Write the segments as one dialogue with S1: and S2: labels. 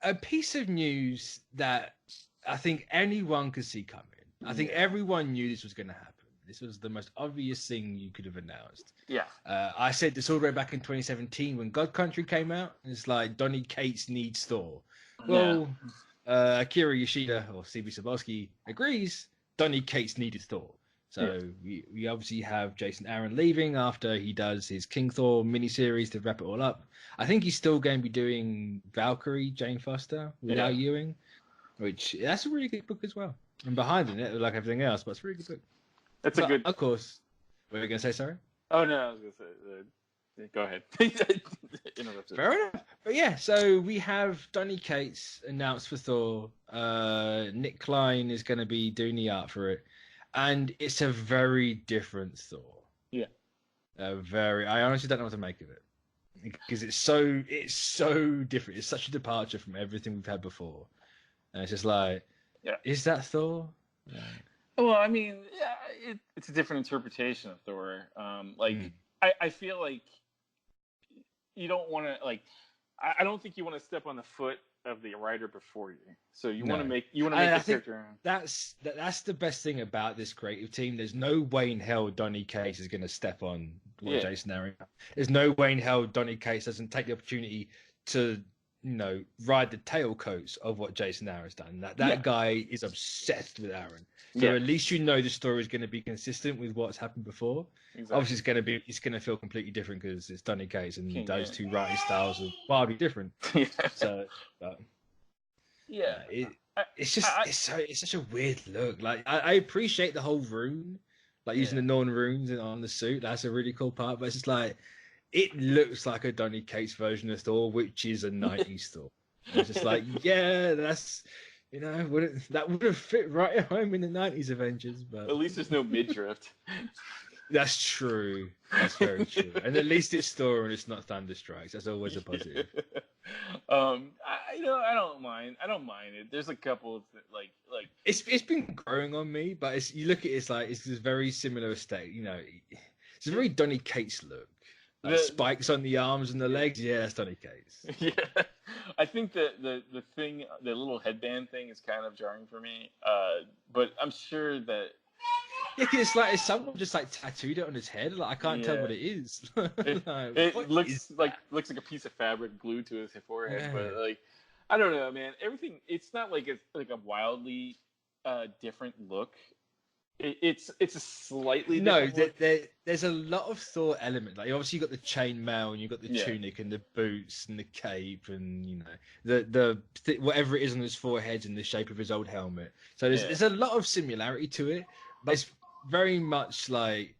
S1: a piece of news that I think anyone could see coming. I think everyone knew this was going to happen. This was the most obvious thing you could have announced.
S2: Yeah.
S1: I said this all the way back in 2017 when God Country came out. It's like Donny Cates needs Thor. Well, Akira Yoshida or CB Cebulski agrees. Donny Cates needed Thor. So we obviously have Jason Aaron leaving after he does his King Thor miniseries to wrap it all up. I think he's still going to be doing Valkyrie, Jane Foster, without Ewing, which that's a really good book as well. And behind it, like everything else, but it's a really good book.
S2: That's a good.
S1: Of course. Were you going to say sorry?
S2: Oh no, I was going to say. Go ahead. Interrupted.
S1: Fair enough. But yeah, so we have Donny Cates announced for Thor. Nick Klein is going to be doing the art for it. And it's a very different Thor.
S2: Yeah.
S1: I honestly don't know what to make of it. Because it's so different. It's such a departure from everything we've had before. And it's just like, is that Thor? Yeah.
S2: Well, I mean, it's a different interpretation of Thor. I feel like you don't want to, like, I don't think you want to step on the foot of the writer before you. So you want to make the character.
S1: That's the best thing about this creative team. There's no way in hell Donny Cates is going to step on what Jason Aaron. There's no way in hell Donny Cates doesn't take the opportunity to, ride the tailcoats of what Jason Aaron's done. That guy is obsessed with Aaron. So at least the story is going to be consistent with what's happened before. Exactly. Obviously, it's going to feel completely different because it's Donny Cates and those two writing styles are wildly different. So, it's such a weird look. Like I appreciate the whole rune, like using the Norn runes on the suit. That's a really cool part. But it's just like it looks like a Donny Cates version of Thor, which is a 90s Thor. And it's just like, that's. That would have fit right at home in the 90s Avengers, but
S2: at least there's no midriff.
S1: That's true. That's very true. And at least it's Thor and it's not Thunderstrikes. That's always a positive.
S2: I don't mind. I don't mind it. There's a couple that like
S1: it's been growing on me, but you look at it's this very similar estate. It's a very Donny Cates look. Like spikes on the arms and the legs. Yeah, that's Donny Cates.
S2: Yeah, I think that the thing, the little headband thing, is kind of jarring for me. But I'm sure that.
S1: Yeah, cause it's someone just tattooed it on his head. Like I can't tell what it is.
S2: It looks like a piece of fabric glued to his forehead. Yeah. But I don't know, man. Everything. It's not like it's like a wildly different look. It's a slightly different
S1: there's a lot of Thor element. Like obviously you got the chainmail and you got the tunic and the boots and the cape and the whatever it is on his forehead in the shape of his old helmet. So there's a lot of similarity to it, but it's very much like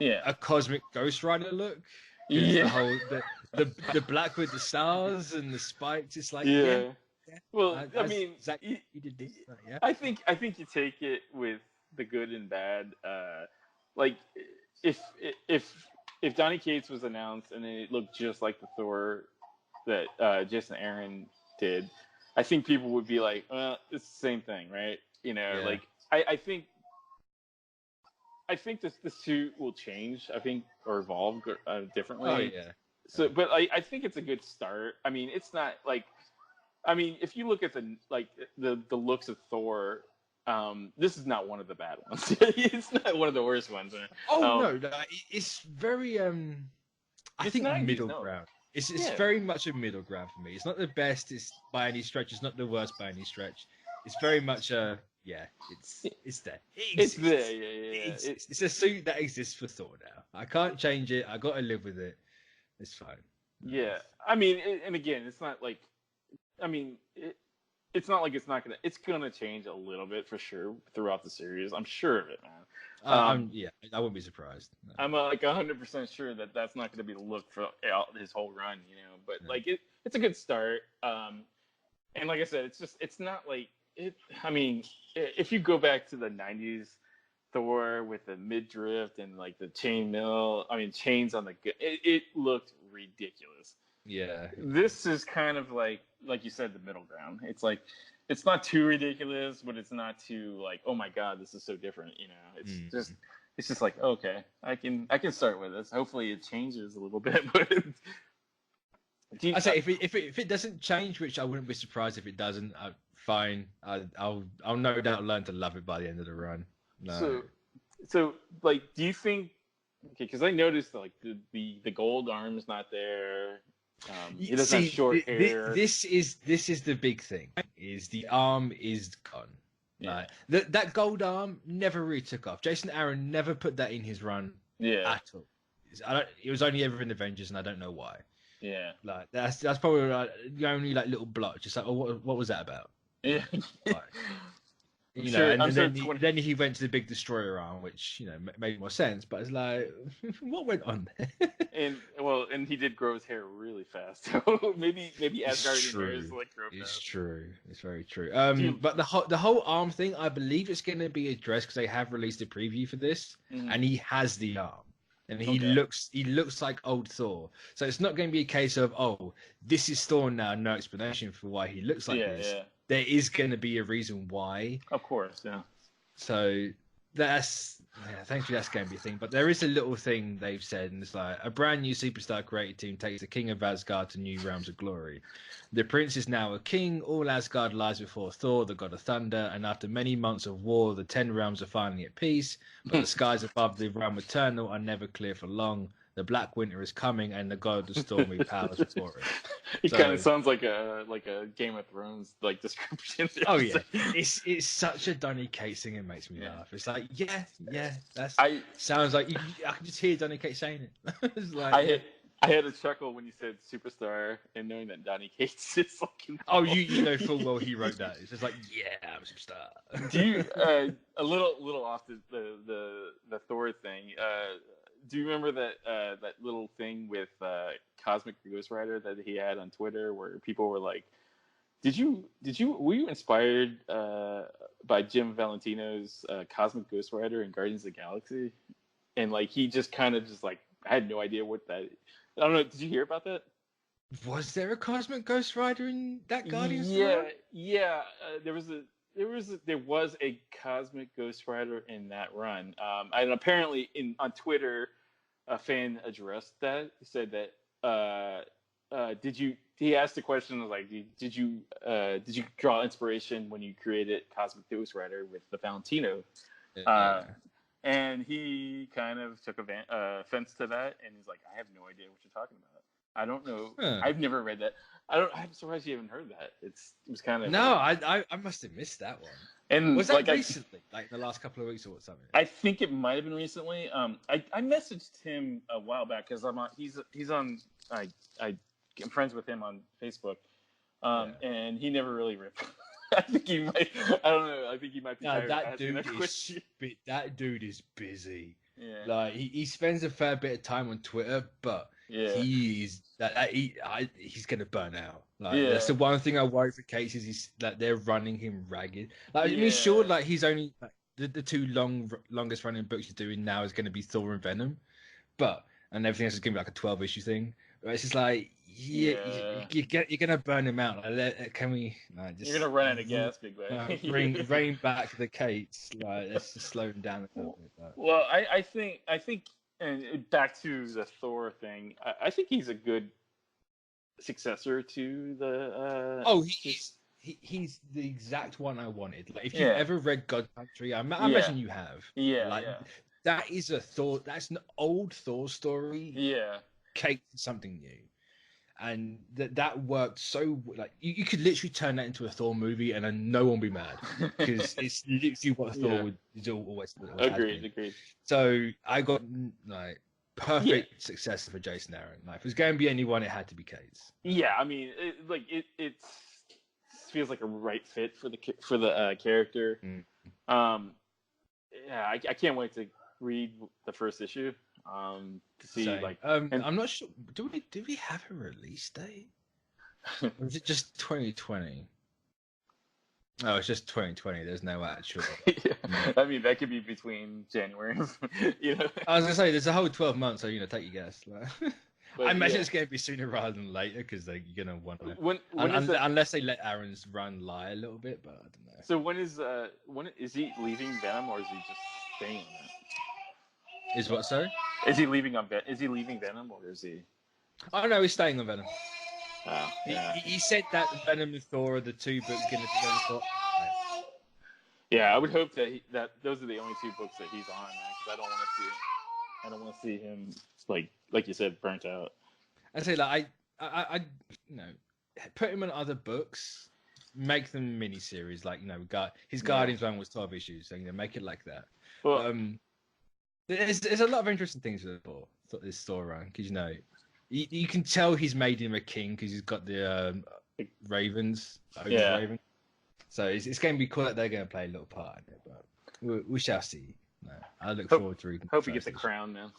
S1: a cosmic Ghost Rider look. The whole the black with the stars and the spikes. It's like
S2: Well, I mean,
S1: exactly you did this.
S2: I think you take it with the good and bad. Like if Donny Cates was announced and it looked just like the Thor that Jason Aaron did, I think people would be like, it's the same thing, right? Like I think the suit will change. I think or evolve differently.
S1: Oh yeah.
S2: So, but I think it's a good start. I mean, it's not like, if you look at the looks of Thor. This is not one of the bad ones. It's not one of the worst ones.
S1: No, it's very I think middle ground. It's very much a middle ground for me. It's not the best. It's by any stretch. It's not the worst by any stretch. It's very much it's there.
S2: It's there. Yeah.
S1: It's a suit that exists for Thor now. I can't change it. I got to live with it. It's fine.
S2: Yeah, I mean, and again, it's not like, it's not like it's gonna change a little bit for sure throughout the series. I'm sure of it, man.
S1: I wouldn't be surprised. No.
S2: I'm like 100% sure that that's not gonna be the look for his whole run, But it's a good start. And like I said, it's not like it. I mean, if you go back to the '90s Thor with the midriff and like the chainmail, chains on it looked ridiculous.
S1: Yeah.
S2: This is kind of like you said, the middle ground. It's like, it's not too ridiculous, but it's not too like, oh my God, this is so different. It's just like, okay, I can start with this. Hopefully it changes a little bit, but
S1: I say if it doesn't change, which I wouldn't be surprised if it doesn't. Fine, I'll no doubt learn to love it by the end of the run. No.
S2: So like, do you think? Okay, because I noticed like the gold arm's not there. He doesn't have short hair.
S1: This is the big thing. Is the arm is gone.
S2: Yeah.
S1: That gold arm never really took off. Jason Aaron never put that in his run.
S2: Yeah.
S1: At all. It was only ever in Avengers, and I don't know why.
S2: Yeah.
S1: Like that's probably like the only like little blotch. Just like, oh, what was that about?
S2: Yeah.
S1: Like, you know, and then he went to the big destroyer arm, which made more sense. But it's like, what went on there?
S2: and he did grow his hair really fast. So maybe Asgardian hair is like grow fast.
S1: It's true. It's very true. But the whole arm thing, I believe it's going to be addressed because they have released a preview for this, and he has the arm. And he looks like old Thor. So it's not going to be a case of, oh, this is Thor now, no explanation for why he looks like this. Yeah. There is going to be a reason why.
S2: Of course, yeah.
S1: So thankfully that's going to be a thing. But there is a little thing they've said, and it's like, a brand new superstar created team takes the king of Asgard to new realms of glory. The prince is now a king. All Asgard lies before Thor, the god of thunder. And after many months of war, the 10 realms are finally at peace. But the skies above the realm eternal are never clear for long. The black winter is coming, and the god of the stormy powers before it.
S2: It kind of sounds like a Game of Thrones like description.
S1: Oh yeah, it's such a Donny Cates thing. It makes me laugh. It's like sounds like I can just hear Donny Cates saying it. It's like,
S2: I had a chuckle when you said superstar, and knowing that Donny Cates is fucking.
S1: Oh, you know full well he wrote that. It's just like, yeah, I'm a superstar.
S2: Do you a little off the Thor thing? Do you remember that little thing with Cosmic Ghost Rider that he had on Twitter, where people were like, were you inspired by Jim Valentino's Cosmic Ghost Rider in Guardians of the Galaxy? And like he just kind of just like, I had no idea what that. I don't know. Did you hear about that?
S1: Was there a Cosmic Ghost Rider in that Guardians?
S2: Yeah. There was a Cosmic Ghost Rider in that run. And apparently on Twitter, a fan addressed that. He said that he asked the question like, did you draw inspiration when you created Cosmic Ghost Rider with the Valentino? And he kind of took offense to that, and he's like, I have no idea what you're talking about. I don't know. I've never read that. I'm surprised you haven't heard that. It was kind of.
S1: No, I must have missed that one. And was that like recently, like the last couple of weeks or something?
S2: I think it might have been recently. I messaged him a while back because he's on. I'm friends with him on Facebook, and he never really ripped. I think he might. I don't know. I think he might be tired of asking that question.
S1: That dude is busy.
S2: Yeah.
S1: Like he spends a fair bit of time on Twitter, but he's gonna burn out. Like that's the one thing I worry for Cates is he's that they're running him ragged. Like I mean, sure, like he's only like, the two longest running books he's doing now is gonna be Thor and Venom, and everything else is gonna be like a 12-issue thing. But it's just like you're gonna burn him out. Like, can we? Like, just,
S2: you're gonna run out of gas, big man.
S1: Bring back the Cates. Like let's just slow him down a little bit. But.
S2: Well, I think, and back to the Thor thing. I think he's a good successor to the.
S1: He's the exact one I wanted. Like if you ever read God Country, I imagine you have. That is a Thor. That's an old Thor story.
S2: Yeah.
S1: Cates something new, and that worked so like you could literally turn that into a Thor movie and then no one would be mad because it's literally what Thor would always do.
S2: Agreed.
S1: So I got like perfect success for Jason Aaron. Like if it was going to be anyone, it had to be Cates.
S2: Yeah, I mean, it feels like a right fit for the character. I can't wait to read the first issue. To see
S1: I'm not sure. Do we have a release date? Or is it just 2020? Oh, it's just 2020. There's no actual.
S2: I mean, that could be between January.
S1: I was gonna say there's a whole 12 months, so take your guess. I imagine it's gonna be sooner rather than later because you're gonna want to. Unless they let Aaron's run lie a little bit, but I don't know.
S2: So when is he leaving Venom or is he just staying on that?
S1: Is what, sorry?
S2: Is he leaving Venom or is he?
S1: Oh no, he's staying on Venom.
S2: Yeah.
S1: He said that Venom and Thor are the two books going to be on Thor.
S2: Yeah, I would hope that those are the only two books that he's on, man. Because I don't want to see him like you said, burnt out.
S1: I say like I put him on other books, make them miniseries. Like his Guardians one was 12 issues, so make it like that.
S2: Well,
S1: there's a lot of interesting things with this Thor run because you can tell he's made him a king because he's got the ravens. Raven. So it's going to be cool that they're going to play a little part in it, but we shall see. No, I look forward to reading.
S2: Hope he gets a crown, man.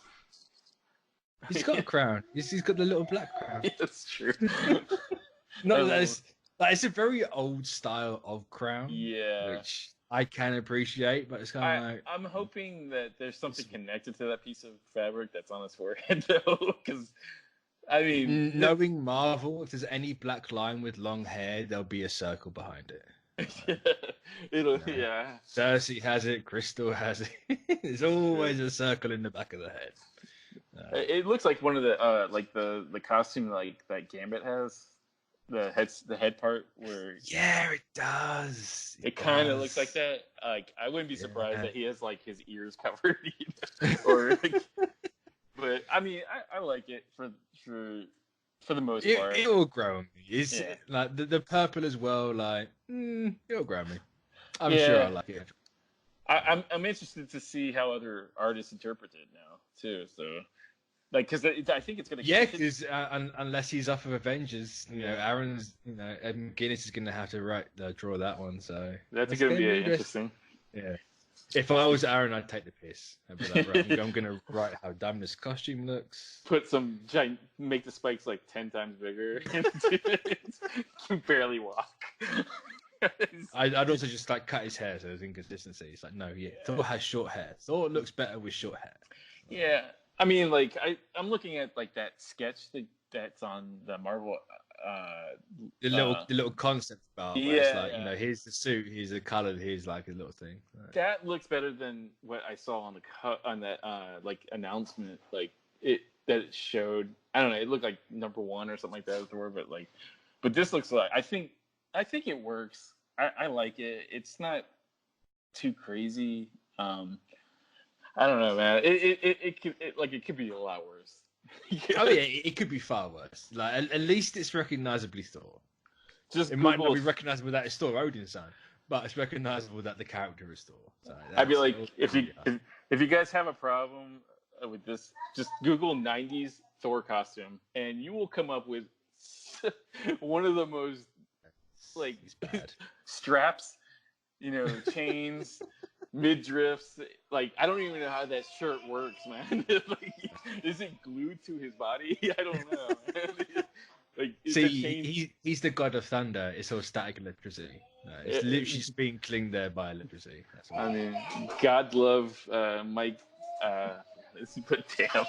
S1: He's got a crown. He's got the little black crown.
S2: Yeah, that's true.
S1: It's a very old style of crown.
S2: Yeah.
S1: Which I can appreciate, but it's kind of
S2: I'm hoping that there's something connected to that piece of fabric that's on his forehead, though, because. I mean,
S1: knowing Marvel, if there's any black line with long hair, there'll be a circle behind it.
S2: Yeah.
S1: Cersei has it. Crystal has it. There's always a circle in the back of the head.
S2: It looks like one of the the costume that Gambit has, the head part where.
S1: Yeah, it does.
S2: It kind of looks like that. Like I wouldn't be surprised that he has his ears covered, or. But I mean, I like it for the most part.
S1: It'll grow on me. It's like the purple as well. Like it'll grow on me. I'm sure I like it.
S2: I'm interested to see how other artists interpret it now too. So, because I think it's gonna.
S1: Yeah, because unless he's off of Avengers, Aaron's, McGuinness is gonna have to draw that one. So
S2: that's gonna be interesting.
S1: Yeah. If I was Aaron, I'd take the piss. I'd be like, right, I'm going to write how dumb this costume looks.
S2: Put some make the spikes 10 times bigger. Can barely walk.
S1: I'd also just cut his hair so there's inconsistency. It's like, no, Thor has short hair. Thor looks better with short hair.
S2: Yeah, I mean, I'm looking at that sketch that's on the Marvel.
S1: The little concept art. It's here's the suit, here's the color, here's a little thing. Right.
S2: That looks better than what I saw on that announcement. That it showed. I don't know. It looked like #1 or something like that was the word, but this looks like I think it works. I like it. It's not too crazy. I don't know, man. It could be a lot worse.
S1: Oh yeah, it could be far worse. At least it's recognizably Thor.
S2: Just
S1: it might not be recognizable that it's Thor Odin's son, but it's recognizable that the character is Thor. So
S2: I'd be like, if you guys have a problem with this, just Google '90s Thor costume, and you will come up with one of the most straps, chains. Midriffs, I don't even know how that shirt works, man. Is it glued to his body? I don't know.
S1: He's the god of thunder. It's all static electricity. It's literally just being clinged there by electricity.
S2: I mean, God love Mike. But damn.